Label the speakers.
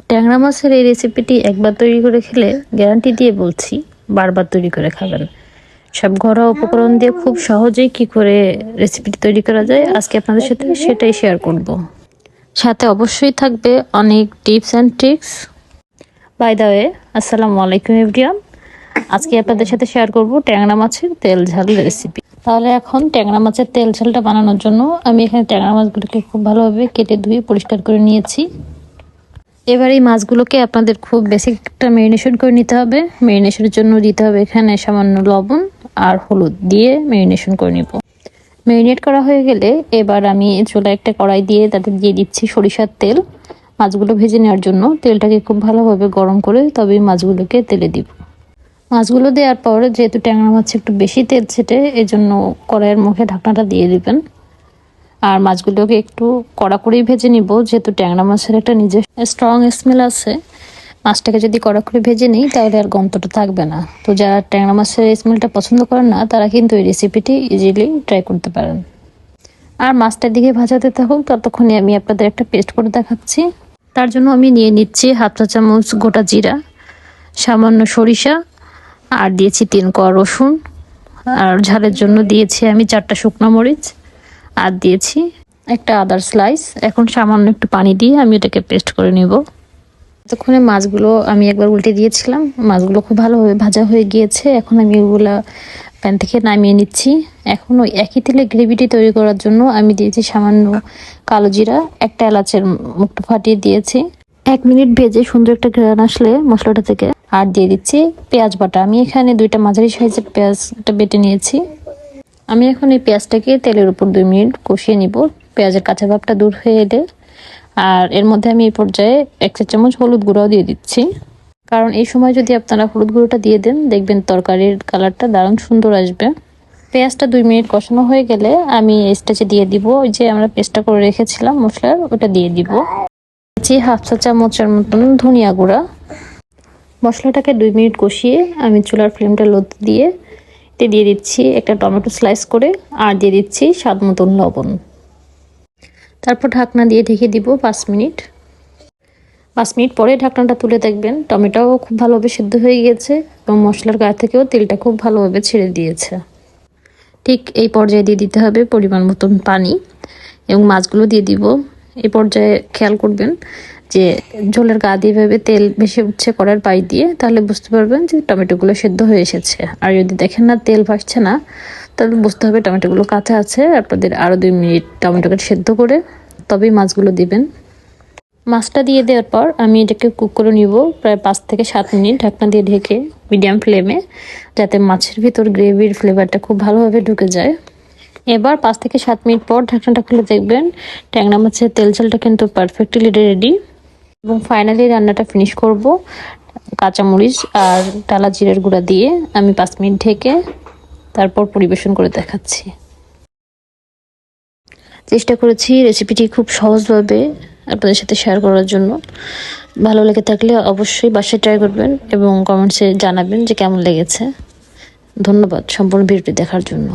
Speaker 1: ট্যাংরা মাছের এই রেসিপিটি একবার তৈরি করে খেলে গ্যারান্টি দিয়ে বলছি বারবার তৈরি করে খাবেন। সব ঘরোয়া উপকরণ দিয়ে খুব সহজেই কি করে রেসিপিটি তৈরি করা যায় আজকে আপনাদের সাথে সেটাই শেয়ার করব। সাথে অবশ্যই থাকবে অনেক tips and tricks. By the way, আসসালামু আলাইকুম এভরিওয়ান। আজকে আপনাদের সাথে শেয়ার করব ট্যাংরা মাছের তেল ঝাল রেসিপি। তাহলে এখন ট্যাংরা মাছের তেল ঝালটা বানানোর জন্য আমি এখানে ট্যাংরা মাছগুলোকে খুব ভালোভাবে কেটে ধুয়ে পরিষ্কার করে নিয়েছি। এবার এই মাছগুলোকে আপনাদের খুব বেসিক একটা ম্যারিনেশন করে নিতে হবে। ম্যারিনেশনের জন্য দিতে হবে এখানে সামান্য লবণ আর হলুদ দিয়ে ম্যারিনেশন করে নিব। ম্যারিনেট করা হয়ে গেলে এবার আমি চুলায় একটা কড়াই দিয়ে তাতে দিয়ে দিচ্ছি সরিষার তেল। মাছগুলো ভেজে নেওয়ার জন্য তেলটাকে খুব ভালোভাবে গরম করে তবে মাছগুলোকে তেলে দিব। মাছগুলো দেওয়ার পর যেহেতু ট্যাংরা মাছে একটু বেশি তেল ছেটে এজন্য কড়াইয়ের মুখে ঢাকনাটা দিয়ে দিবেন। আর মাছগুলোকে একটু কড়া করেই ভেজে নিব, যেহেতু ট্যাংরা মাছের একটা নিজস্ব স্ট্রং স্মেল আছে। মাছটাকে যদি কড়া করে ভেজে নিই তাহলে আর গন্ধটা থাকবে না। তো যারা ট্যাংরা মাছের স্মেলটা পছন্দ করেন না তারা কিন্তু এই রেসিপিটি ইজিলি ট্রাই করতে পারেন। আর মাছটার দিকে ভাজাতে থাকুক, ততক্ষণে আমি আপনাদের একটা পেস্ট করে দেখাচ্ছি। তার জন্য আমি নিয়ে নিচ্ছি হাফ চা চামচ গোটা জিরা, সামান্য সরিষা, আর দিয়েছি 3 কোয়া রসুন, আর ঝালের জন্য দিয়েছি আমি 4টা শুকনো মরিচ, আর দিয়েছি একটা আদার স্লাইস। এখন সামান্য একটু পানি দিয়ে আমি এটাকে পেস্ট করে নিব। ততক্ষণে মাছগুলো আমি একবার উল্টে দিয়েছিলাম, মাছগুলো খুব ভালোভাবে ভাজা হয়ে গিয়েছে। এখন আমি ওগুলা প্যান থেকে নামিয়ে নিচ্ছি। এখন ওই একই তেলে গ্রেভিটি তৈরি করার জন্য আমি দিয়েছি সামান্য কালো জিরা, একটা এলাচের মুখটা ফাটিয়ে দিয়েছি। 1 মিনিট ভেজে সুন্দর একটা ঘ্রাণ আসলে মশলাটা থেকে আর দিয়ে দিচ্ছি পেঁয়াজ বাটা। আমি এখানে 2টা মাঝারি সাইজের পেঁয়াজটা বেটে নিয়েছি। আমি এখন এই পেঁয়াজটাকে তেলের উপর 2 মিনিট কষিয়ে নিব, পেঁয়াজের কাঁচা ভাবটা দূর হয়ে এলে। আর এর মধ্যে আমি এই পর্যায়ে 1 চা চামচ হলুদ গুঁড়াও দিয়ে দিচ্ছি, কারণ এই সময় যদি আপনারা হলুদ গুঁড়োটা দিয়ে দেন দেখবেন তরকারির কালারটা দারুণ সুন্দর আসবে। পেঁয়াজটা 2 মিনিট কষানো হয়ে গেলে আমি এই স্টেজে দিয়ে দিব ওই যে আমরা পেস্টটা করে রেখেছিলাম মশলার, ওটা দিয়ে দিব। হাফ চা চামচের মতন ধনিয়া গুঁড়া। মশলাটাকে 2 মিনিট কষিয়ে আমি চুলার ফ্লেমটা লোতে দিয়ে দিয়ে দিচ্ছি একটা টমেটো স্লাইস করে, আর দিয়ে দিচ্ছি স্বাদ মতন লবণ। তারপর ঢাকনা দিয়ে ঢেকে দিব 5 মিনিট। 5 মিনিট পরে ঢাকনাটা তুলে দেখবেন টমেটোও খুব ভালোভাবে সিদ্ধ হয়ে গিয়েছে এবং মশলার গায়ে থেকেও তেলটা খুব ভালোভাবে ছেড়ে দিয়েছে। ঠিক এই পর্যায়ে দিয়ে দিতে হবে পরিমাণ মতন পানি এবং মাছগুলো দিয়ে দিব। এই পর্যায়ে খেয়াল করবেন যে ঝোলের গা দিয়ে ভাবে তেল বেশি উঠছে কড়ার পাই দিয়ে, তাহলে বুঝতে পারবেন যে টমেটোগুলো সেদ্ধ হয়ে এসেছে। আর যদি দেখেন না তেল ভাসছে না, তাহলে বুঝতে হবে টমেটোগুলো কাঁচা আছে। আপনাদের আরও 2 মিনিট টমেটোকে সেদ্ধ করে তবেই মাছগুলো দিবেন। মাছটা দিয়ে দেওয়ার পর আমি এটাকে কুক করে নিব প্রায় 5 থেকে 7 মিনিট ঢাকনা দিয়ে ঢেকে মিডিয়াম ফ্লেমে, যাতে মাছের ভিতর গ্রেভির ফ্লেভারটা খুব ভালোভাবে ঢুকে যায়। এবার 5 থেকে 7 মিনিট পর ঢাকনাটা খুলে দেখবেন ট্যাংরা মাছের তেল ঝালটা কিন্তু পারফেক্টলি রেডি। এবং ফাইনালি রান্নাটা ফিনিশ করব কাঁচামরিচ আর টালা জিরের গুঁড়া দিয়ে আমি 5 মিনিট ঢেকে তারপর পরিবেশন করে দেখাচ্ছি। চেষ্টা করেছি রেসিপিটি খুব সহজভাবে আপনাদের সাথে শেয়ার করার জন্য। ভালো লেগে থাকলে অবশ্যই বাসায় ট্রাই করবেন এবং কমেন্টসে জানাবেন যে কেমন লেগেছে। ধন্যবাদ সম্পূর্ণ ভিডিওটি দেখার জন্য।